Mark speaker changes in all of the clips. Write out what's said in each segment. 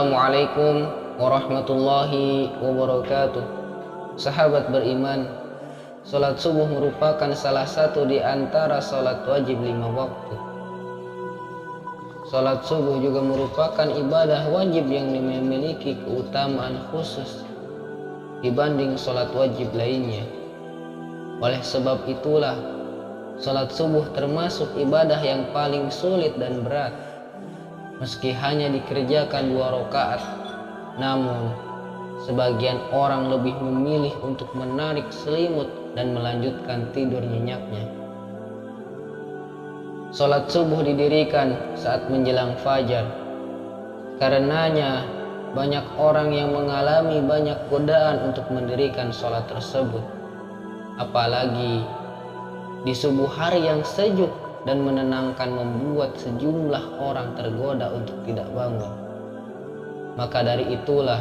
Speaker 1: Assalamualaikum warahmatullahi wabarakatuh. Sahabat beriman, salat subuh merupakan salah satu di antara salat wajib 5 waktu. Salat subuh juga merupakan ibadah wajib yang memiliki keutamaan khusus dibanding salat wajib lainnya. Oleh sebab itulah, salat subuh termasuk ibadah yang paling sulit dan berat. Meski hanya dikerjakan 2 rakaat, namun sebagian orang lebih memilih untuk menarik selimut dan melanjutkan tidur nyenyaknya. Salat subuh didirikan saat menjelang fajar. Karenanya banyak orang yang mengalami banyak godaan untuk mendirikan salat tersebut. Apalagi di subuh hari yang sejuk dan menenangkan membuat sejumlah orang tergoda untuk tidak bangun. Maka dari itulah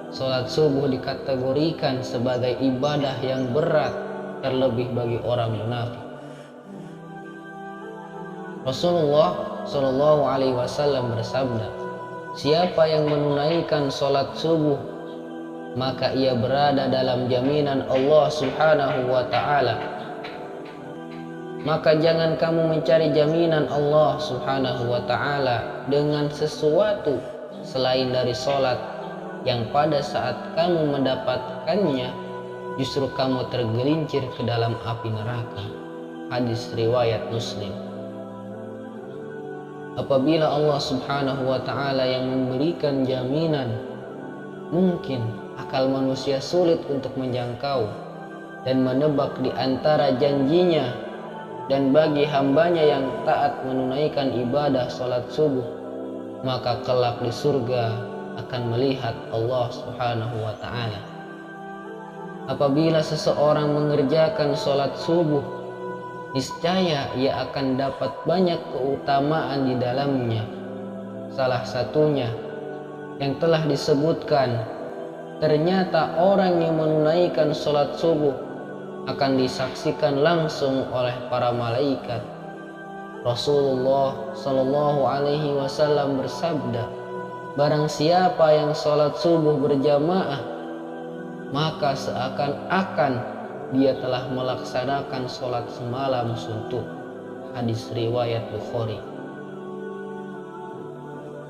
Speaker 1: salat subuh dikategorikan sebagai ibadah yang berat, terlebih bagi orang munafik. Rasulullah Shallallahu Alaihi Wasallam bersabda, siapa yang menunaikan salat subuh, maka ia berada dalam jaminan Allah Subhanahu wa Ta'ala. Maka jangan kamu mencari jaminan Allah Subhanahu wa Ta'ala dengan sesuatu selain dari salat, yang pada saat kamu mendapatkannya justru kamu tergelincir ke dalam api neraka. Hadis riwayat Muslim. Apabila Allah Subhanahu wa Ta'ala yang memberikan jaminan, mungkin akal manusia sulit untuk menjangkau dan menebak di antara janjinya. Dan bagi hambanya yang taat menunaikan ibadah salat subuh, maka kelak di surga akan melihat Allah Subhanahu wa Ta'ala. Apabila seseorang mengerjakan salat subuh, niscaya ia akan dapat banyak keutamaan di dalamnya. Salah satunya yang telah disebutkan, ternyata orang yang menunaikan salat subuh akan disaksikan langsung oleh para malaikat. Rasulullah Shallallahu Alaihi Wasallam bersabda, barang siapa yang salat subuh berjamaah, maka seakan-akan dia telah melaksanakan salat semalam suntuk. Hadis riwayat Bukhari.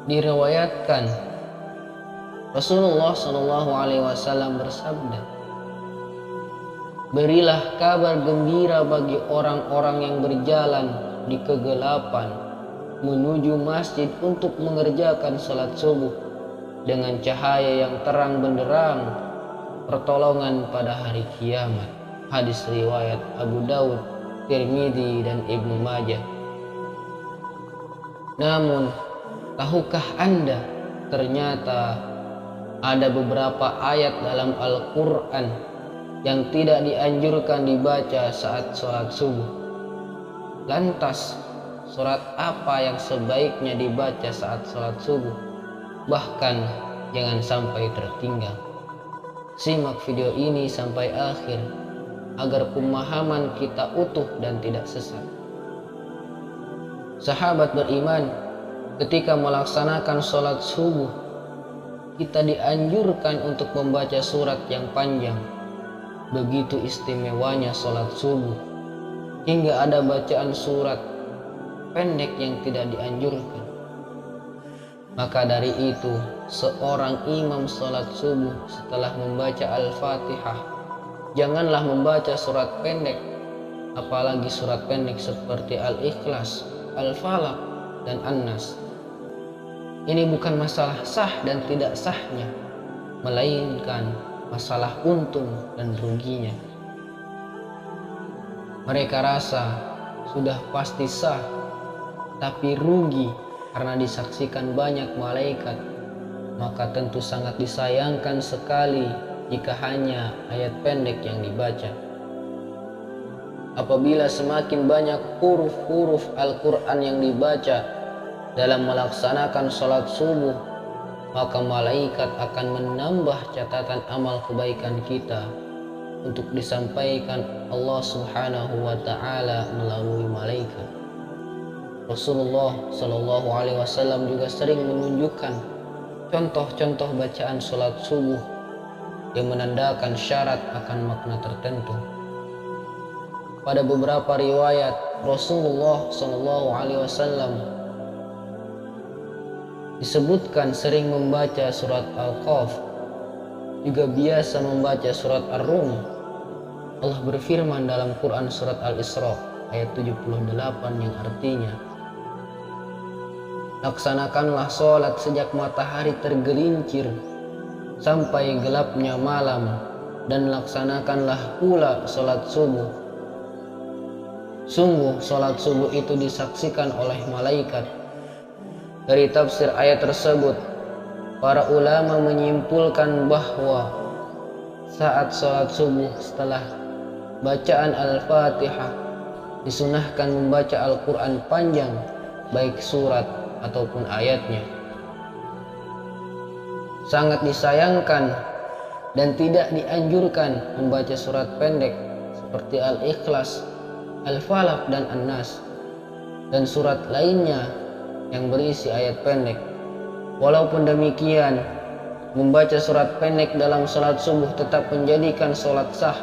Speaker 1: Diriwayatkan Rasulullah Shallallahu Alaihi Wasallam bersabda, berilah kabar gembira bagi orang-orang yang berjalan di kegelapan menuju masjid untuk mengerjakan salat subuh dengan cahaya yang terang benderang pertolongan pada hari kiamat. Hadis riwayat Abu Daud, Tirmidzi dan Ibnu Majah. Namun, tahukah Anda ternyata ada beberapa ayat dalam Al-Quran yang tidak dianjurkan dibaca saat sholat subuh? Lantas, surat apa yang sebaiknya dibaca saat sholat subuh? Bahkan jangan sampai tertinggal. Simak video ini sampai akhir agar pemahaman kita utuh dan tidak sesat. Sahabat beriman, ketika melaksanakan sholat subuh, kita dianjurkan untuk membaca surat yang panjang. Begitu istimewanya salat subuh, hingga ada bacaan surat pendek yang tidak dianjurkan. Maka dari itu, seorang imam salat subuh setelah membaca Al-Fatihah, janganlah membaca surat pendek, apalagi surat pendek seperti Al-Ikhlas, Al-Falaq, dan An-Nas. Ini bukan masalah sah dan tidak sahnya, melainkan masalah untung dan ruginya. Mereka rasa sudah pasti sah, tapi rugi karena disaksikan banyak malaikat. Maka tentu sangat disayangkan sekali jika hanya ayat pendek yang dibaca. Apabila semakin banyak huruf-huruf Al-Quran yang dibaca dalam melaksanakan salat subuh, maka malaikat akan menambah catatan amal kebaikan kita untuk disampaikan Allah Subhanahu wa Ta'ala melalui malaikat. Rasulullah Shallallahu Alaihi Wasallam juga sering menunjukkan contoh-contoh bacaan sholat subuh yang menandakan syarat akan makna tertentu. Pada beberapa riwayat Rasulullah SAW disebutkan sering membaca surat Al-Qaf, juga biasa membaca surat Ar-Rum. Allah berfirman dalam Quran surat Al-Isra ayat 78 yang artinya, laksanakanlah sholat sejak matahari tergelincir sampai gelapnya malam, dan laksanakanlah pula sholat subuh. Sungguh sholat subuh itu disaksikan oleh malaikat. Dari tafsir ayat tersebut, para ulama menyimpulkan bahwa saat sholat subuh setelah bacaan Al-Fatihah disunahkan membaca Al-Quran panjang, baik surat ataupun ayatnya. Sangat disayangkan dan tidak dianjurkan membaca surat pendek seperti Al-Ikhlas, Al-Falaq dan An-Nas, dan surat lainnya yang berisi ayat pendek. Walaupun demikian, membaca surat pendek dalam sholat subuh tetap menjadikan sholat sah.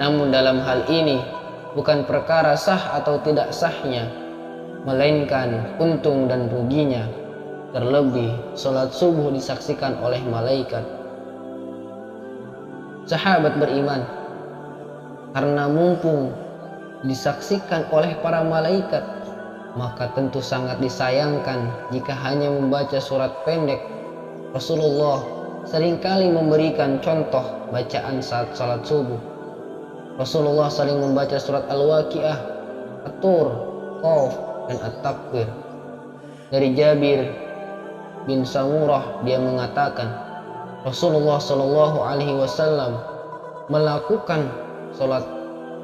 Speaker 1: Namun dalam hal ini bukan perkara sah atau tidak sahnya, melainkan untung dan ruginya. Terlebih sholat subuh disaksikan oleh malaikat. Sahabat beriman, karena mumpung disaksikan oleh para malaikat, maka tentu sangat disayangkan jika hanya membaca surat pendek. Rasulullah seringkali memberikan contoh bacaan saat salat subuh. Rasulullah sering membaca surat Al-Waqiah, At-Tur, Qaf, dan At-Takwir. Dari Jabir bin Samurah, dia mengatakan, Rasulullah SAW melakukan sholat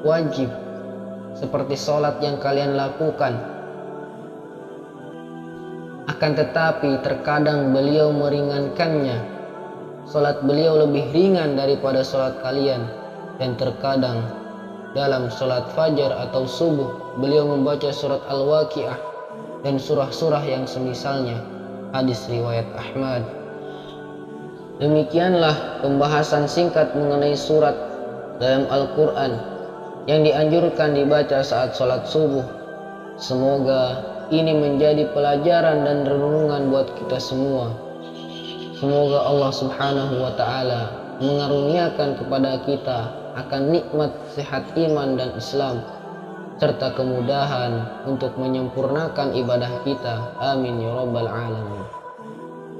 Speaker 1: wajib seperti sholat yang kalian lakukan. Akan tetapi terkadang beliau meringankannya. Sholat beliau lebih ringan daripada sholat kalian. Dan terkadang dalam sholat fajar atau subuh beliau membaca surat Al-Waqiah dan surah-surah yang semisalnya. Hadis riwayat Ahmad. Demikianlah pembahasan singkat mengenai surat dalam Al-Quran yang dianjurkan dibaca saat sholat subuh. Semoga ini menjadi pelajaran dan renungan buat kita semua. Semoga Allah Subhanahu wa Ta'ala mengaruniakan kepada kita akan nikmat sehat iman dan Islam, serta kemudahan untuk menyempurnakan ibadah kita. Amin ya rabbal alamin.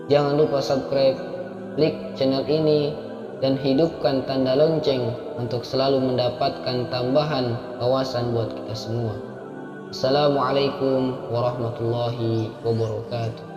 Speaker 1: Jangan lupa subscribe, klik channel ini, dan hidupkan tanda lonceng untuk selalu mendapatkan tambahan wawasan buat kita semua. Assalamualaikum warahmatullahi wabarakatuh.